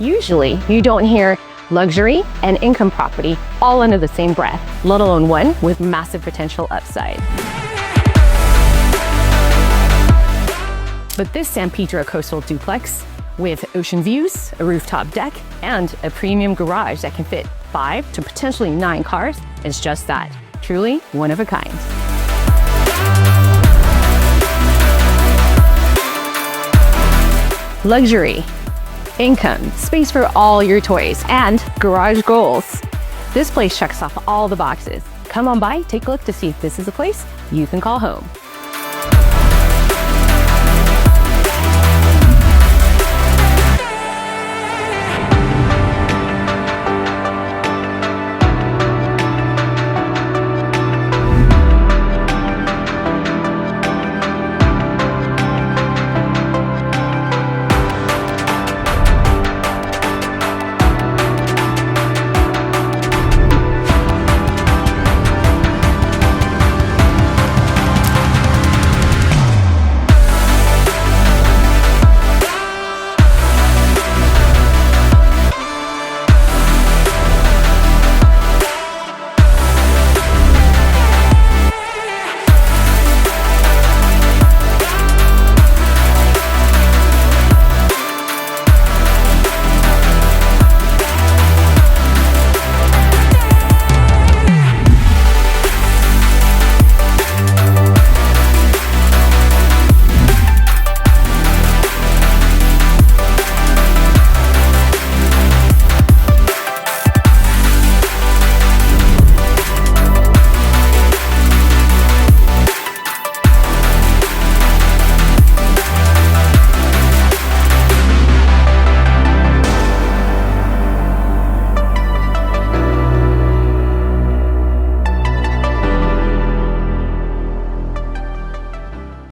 Usually, you don't hear luxury and income property all under the same breath, let alone one with massive potential upside. But this San Pedro coastal duplex, with ocean views, a rooftop deck, and a premium garage that can fit 5 to potentially 9 cars, is just that, truly one of a kind. Luxury, income, space for all your toys, and garage goals. This place checks off all the boxes. Come on by, take a look to see if this is a place you can call home.